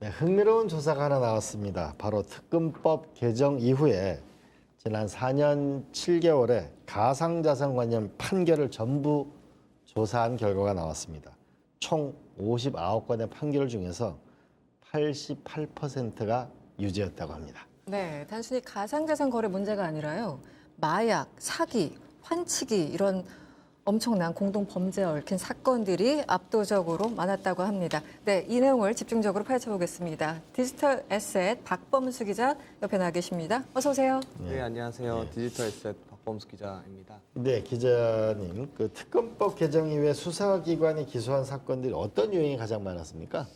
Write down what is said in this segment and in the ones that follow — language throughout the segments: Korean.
네, 흥미로운 조사가 하나 나왔습니다. 바로 특검법 개정 이후에 지난 4년 7개월에 가상자산 관련 판결을 전부 조사한 결과가 나왔습니다. 총 59건의 판결 중에서 88%가 유죄였다고 합니다. 네, 단순히 가상자산 거래 문제가 아니라요. 마약, 사기, 환치기 이런 엄청난 공동 범죄에 얽힌 사건들이 압도적으로 많았다고 합니다. 네, 이 내용을 집중적으로 파헤쳐보겠습니다. 디지털 에셋 박범수 기자 옆에 나와 계십니다. 어서 오세요. 네, 안녕하세요. 디지털 에셋 박범수 기자입니다. 네, 기자님, 그 특검법 개정 이후에 수사기관이 기소한 사건들이 어떤 유형이 가장 많았습니까?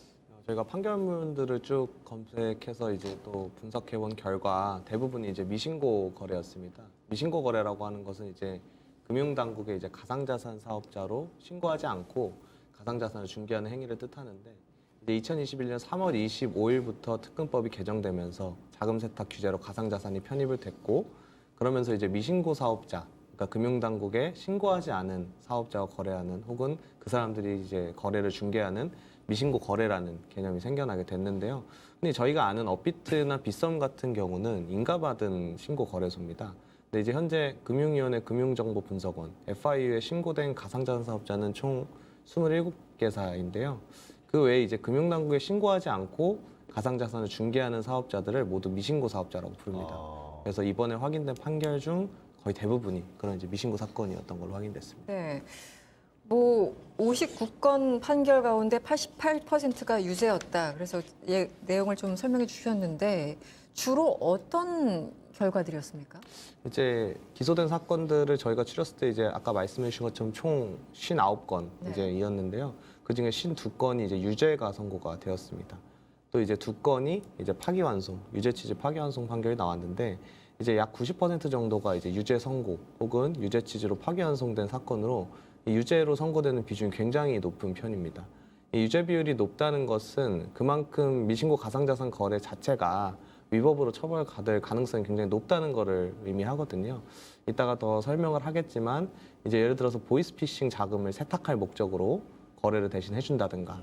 저희가 판결문들을 쭉 검색해서 이제 또 분석해 본 결과 대부분이 이제 미신고 거래였습니다. 미신고 거래라고 하는 것은 이제 금융당국의 이제 가상자산 사업자로 신고하지 않고 가상자산을 중개하는 행위를 뜻하는데 이제 2021년 3월 25일부터 특검법이 개정되면서 자금 세탁 규제로 가상자산이 편입을 됐고 그러면서 이제 미신고 사업자, 그러니까 금융당국에 신고하지 않은 사업자와 거래하는 혹은 그 사람들이 이제 거래를 중개하는 미신고 거래라는 개념이 생겨나게 됐는데요. 근데 저희가 아는 업비트나 빗썸 같은 경우는 인가받은 신고 거래소입니다. 근데 이제 현재 금융위원회 금융정보분석원 FIU에 신고된 가상자산 사업자는 총 27개사인데요. 그 외에 이제 금융당국에 신고하지 않고 가상자산을 중개하는 사업자들을 모두 미신고 사업자라고 부릅니다. 그래서 이번에 확인된 판결 중 거의 대부분이 그런 이제 미신고 사건이었던 걸로 확인됐습니다. 네, 뭐 59건 판결 가운데 88%가 유죄였다. 그래서 내용을 좀 설명해 주셨는데 주로 어떤 결과들이었습니까? 이제 기소된 사건들을 저희가 추렸을 때 이제 아까 말씀해 주신 것처럼 총 59건 네. 이제 이었는데요. 그 중에 52건이 이제 유죄가 선고가 되었습니다. 또 이제 2건이 이제 파기환송, 유죄 취지 파기환송 판결이 나왔는데 이제 약 90% 정도가 이제 유죄 선고 혹은 유죄 취지로 파기환송된 사건으로 이 유죄로 선고되는 비중이 굉장히 높은 편입니다. 이 유죄 비율이 높다는 것은 그만큼 미신고 가상자산 거래 자체가 위법으로 처벌받을 가능성이 굉장히 높다는 것을 의미하거든요. 이따가 더 설명을 하겠지만 이제 예를 들어서 보이스피싱 자금을 세탁할 목적으로 거래를 대신 해준다든가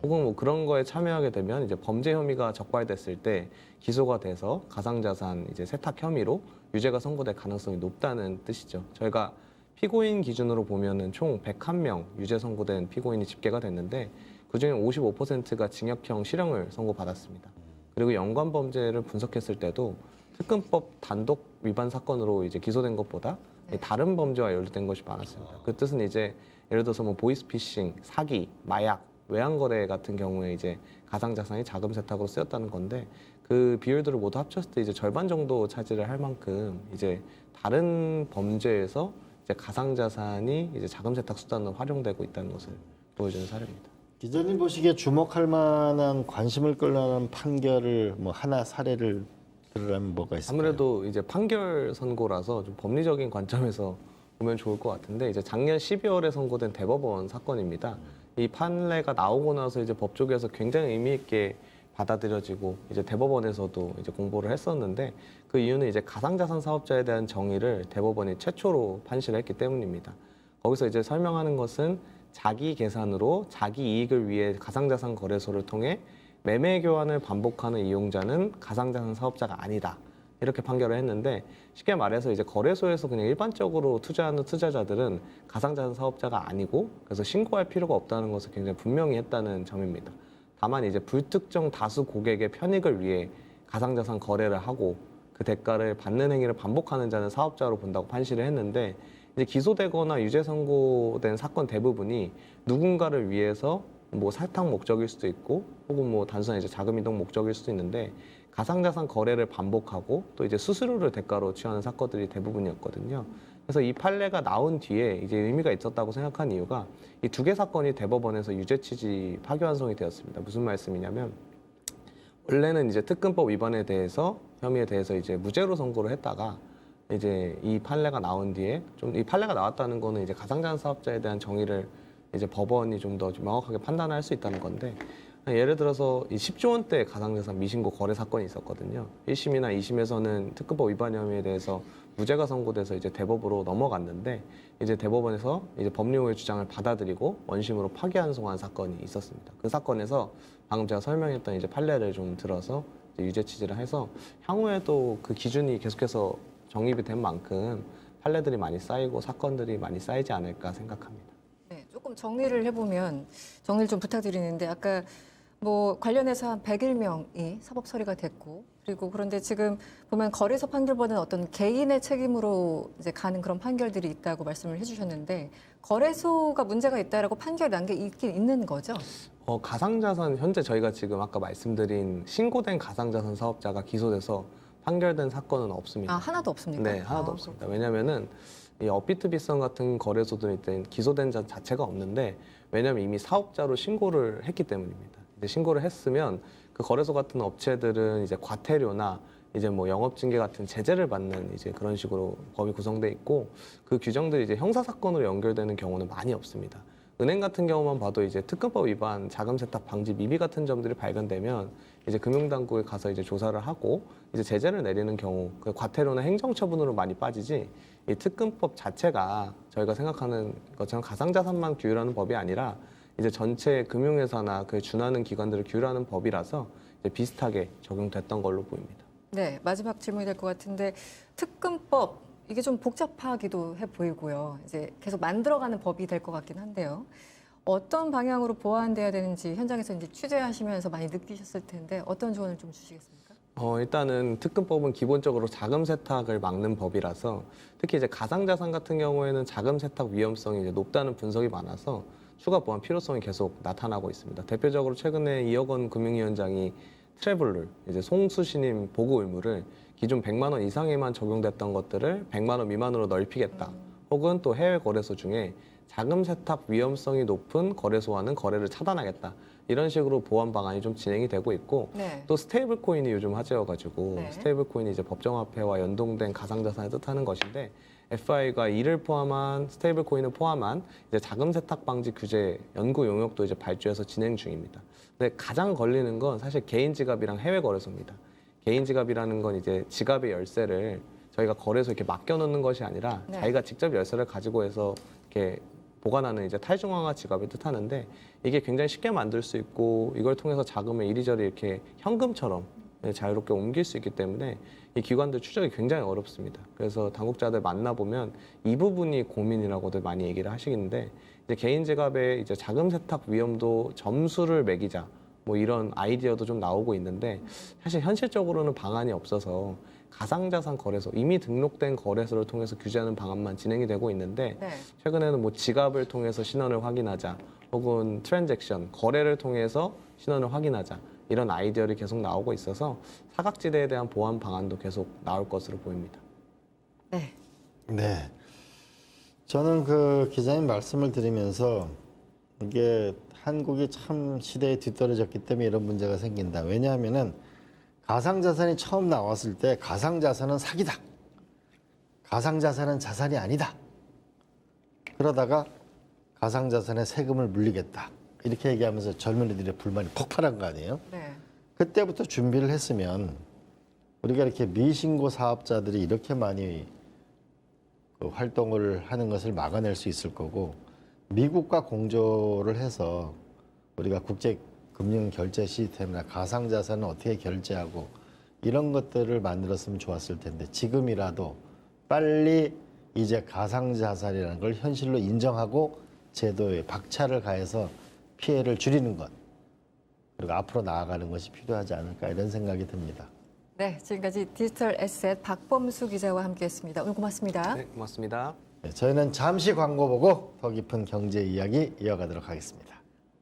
혹은 뭐 그런 거에 참여하게 되면 이제 범죄 혐의가 적발됐을 때 기소가 돼서 가상자산 이제 세탁 혐의로 유죄가 선고될 가능성이 높다는 뜻이죠. 저희가 피고인 기준으로 보면은 총 101명 유죄 선고된 피고인이 집계가 됐는데 그중에 55%가 징역형 실형을 선고받았습니다. 그리고 연관 범죄를 분석했을 때도 특검법 단독 위반 사건으로 이제 기소된 것보다 다른 범죄와 연루된 것이 많았습니다. 그 뜻은 이제 예를 들어서 뭐 보이스피싱, 사기, 마약, 외환거래 같은 경우에 이제 가상자산이 자금 세탁으로 쓰였다는 건데 그 비율들을 모두 합쳤을 때 이제 절반 정도 차지를 할 만큼 이제 다른 범죄에서 이제 가상자산이 이제 자금 세탁 수단으로 활용되고 있다는 것을 보여주는 사례입니다. 기자님 보시기에 주목할 만한 관심을 끌만한 판결을 뭐 하나 사례를 들으라면 뭐가 있을까요? 아무래도 이제 판결 선고라서 좀 법리적인 관점에서 보면 좋을 것 같은데 이제 작년 12월에 선고된 대법원 사건입니다. 이 판례가 나오고 나서 이제 법조계에서 굉장히 의미 있게 받아들여지고 이제 대법원에서도 이제 공보를 했었는데 그 이유는 이제 가상자산 사업자에 대한 정의를 대법원이 최초로 판시를 했기 때문입니다. 거기서 이제 설명하는 것은 자기 계산으로 자기 이익을 위해 가상자산 거래소를 통해 매매 교환을 반복하는 이용자는 가상자산 사업자가 아니다. 이렇게 판결을 했는데 쉽게 말해서 이제 거래소에서 그냥 일반적으로 투자하는 투자자들은 가상자산 사업자가 아니고 그래서 신고할 필요가 없다는 것을 굉장히 분명히 했다는 점입니다. 다만 이제 불특정 다수 고객의 편익을 위해 가상자산 거래를 하고 그 대가를 받는 행위를 반복하는 자는 사업자로 본다고 판시를 했는데 이제 기소되거나 유죄 선고된 사건 대부분이 누군가를 위해서 뭐 세탁 목적일 수도 있고 혹은 뭐 단순한 이제 자금 이동 목적일 수도 있는데 가상자산 거래를 반복하고 또 이제 수수료를 대가로 취하는 사건들이 대부분이었거든요. 그래서 이 판례가 나온 뒤에 이제 의미가 있었다고 생각한 이유가 이 두 개 사건이 대법원에서 유죄 취지 파기환송이 되었습니다. 무슨 말씀이냐면 원래는 이제 특검법 위반에 대해서 혐의에 대해서 이제 무죄로 선고를 했다가 이제 이 판례가 나온 뒤에 좀 이 판례가 나왔다는 거는 이제 가상자산 사업자에 대한 정의를 이제 법원이 좀 더 명확하게 판단할 수 있다는 건데 예를 들어서 이 10조 원대 가상자산 미신고 거래 사건이 있었거든요. 1심이나 2심에서는 특검법 위반 혐의에 대해서 무죄가 선고돼서 이제 대법으로 넘어갔는데 이제 대법원에서 이제 법리용의 주장을 받아들이고 원심으로 파기환송한 사건이 있었습니다. 그 사건에서 방금 제가 설명했던 이제 판례를 좀 들어서 이제 유죄 취지를 해서 향후에도 그 기준이 계속해서 정립이 된 만큼 판례들이 많이 쌓이고 사건들이 많이 쌓이지 않을까 생각합니다. 네, 조금 정리를 해보면 정리를 좀 부탁드리는데 아까 뭐 관련해서 한 101명이 사법 처리가 됐고 그리고 그런데 지금 보면 거래소 판결보다는 어떤 개인의 책임으로 이제 가는 그런 판결들이 있다고 말씀을 해주셨는데 거래소가 문제가 있다라고 판결 난 게 있긴 있는 거죠? 가상자산 현재 저희가 지금 아까 말씀드린 신고된 가상자산 사업자가 기소돼서 판결된 사건은 없습니다. 아 하나도 없습니까? 네, 하나도 없습니다. 왜냐하면은 이 업비트 비선 같은 거래소들은 일단 기소된 자 자체가 없는데 왜냐하면 이미 사업자로 신고를 했기 때문입니다. 이제 신고를 했으면 그 거래소 같은 업체들은 이제 과태료나 이제 뭐 영업징계 같은 제재를 받는 이제 그런 식으로 법이 구성돼 있고 그 규정들이 이제 형사 사건으로 연결되는 경우는 많이 없습니다. 은행 같은 경우만 봐도 이제 특검법 위반, 자금 세탁 방지 미비 같은 점들이 발견되면 이제 금융당국에 가서 이제 조사를 하고 이제 제재를 내리는 경우 그 과태료나 행정처분으로 많이 빠지지 이 특검법 자체가 저희가 생각하는 것처럼 가상자산만 규율하는 법이 아니라 이제 전체 금융회사나 그 준하는 기관들을 규율하는 법이라서 이제 비슷하게 적용됐던 걸로 보입니다. 네, 마지막 질문이 될 것 같은데 특검법 이게 좀 복잡하기도 해 보이고요. 이제 계속 만들어가는 법이 될 것 같긴 한데요. 어떤 방향으로 보완돼야 되는지 현장에서 이제 취재하시면서 많이 느끼셨을 텐데 어떤 조언을 좀 주시겠습니까? 일단은 특검법은 기본적으로 자금 세탁을 막는 법이라서 특히 이제 가상자산 같은 경우에는 자금 세탁 위험성이 이제 높다는 분석이 많아서 추가 보완 필요성이 계속 나타나고 있습니다. 대표적으로 최근에 이혁원 금융위원장이 트래블룰, 이제 송수신임 보고 의무를 기존 100만 원 이상에만 적용됐던 것들을 100만 원 미만으로 넓히겠다. 혹은 또 해외 거래소 중에 자금 세탁 위험성이 높은 거래소와는 거래를 차단하겠다. 이런 식으로 보완 방안이 좀 진행이 되고 있고 네. 또 스테이블 코인이 요즘 화제여가지고 네. 스테이블 코인이 이제 법정화폐와 연동된 가상자산을 뜻하는 것인데 FI가 이를 포함한 스테이블 코인을 포함한 이제 자금 세탁 방지 규제 연구 용역도 이제 발주해서 진행 중입니다. 근데 가장 걸리는 건 사실 개인 지갑이랑 해외 거래소입니다. 개인 지갑이라는 건 이제 지갑의 열쇠를 저희가 거래소에 이렇게 맡겨놓는 것이 아니라 네. 자기가 직접 열쇠를 가지고 해서 이렇게 보관하는 이제 탈중앙화 지갑을 뜻하는데 이게 굉장히 쉽게 만들 수 있고 이걸 통해서 자금을 이리저리 이렇게 현금처럼 자유롭게 옮길 수 있기 때문에 이 기관들 추적이 굉장히 어렵습니다. 그래서 당국자들 만나보면 이 부분이 고민이라고들 많이 얘기를 하시는데 이제 개인 지갑의 이제 자금 세탁 위험도 점수를 매기자 뭐 이런 아이디어도 좀 나오고 있는데 사실 현실적으로는 방안이 없어서 가상자산 거래소, 이미 등록된 거래소를 통해서 규제하는 방안만 진행이 되고 있는데 네. 최근에는 뭐 지갑을 통해서 신원을 확인하자 혹은 트랜잭션, 거래를 통해서 신원을 확인하자 이런 아이디어를 계속 나오고 있어서 사각지대에 대한 보완 방안도 계속 나올 것으로 보입니다. 네. 네. 저는 그 기자님 말씀을 들으면서 이게 한국이 참 시대에 뒤떨어졌기 때문에 이런 문제가 생긴다. 왜냐하면은 가상자산이 처음 나왔을 때 가상자산은 사기다. 가상자산은 자산이 아니다. 그러다가 가상자산에 세금을 물리겠다. 이렇게 얘기하면서 젊은이들의 불만이 폭발한 거 아니에요? 네. 그때부터 준비를 했으면 우리가 이렇게 미신고 사업자들이 이렇게 많이 그 활동을 하는 것을 막아낼 수 있을 거고 미국과 공조를 해서 우리가 국제 금융 결제 시스템이나 가상자산을 어떻게 결제하고 이런 것들을 만들었으면 좋았을 텐데 지금이라도 빨리 이제 가상자산이라는 걸 현실로 인정하고 제도에 박차를 가해서 피해를 줄이는 것 그리고 앞으로 나아가는 것이 필요하지 않을까 이런 생각이 듭니다. 네, 지금까지 디지털 에셋 박범수 기자와 함께했습니다. 오늘 고맙습니다. 네, 고맙습니다. 네, 저희는 잠시 광고 보고 더 깊은 경제 이야기 이어가도록 하겠습니다.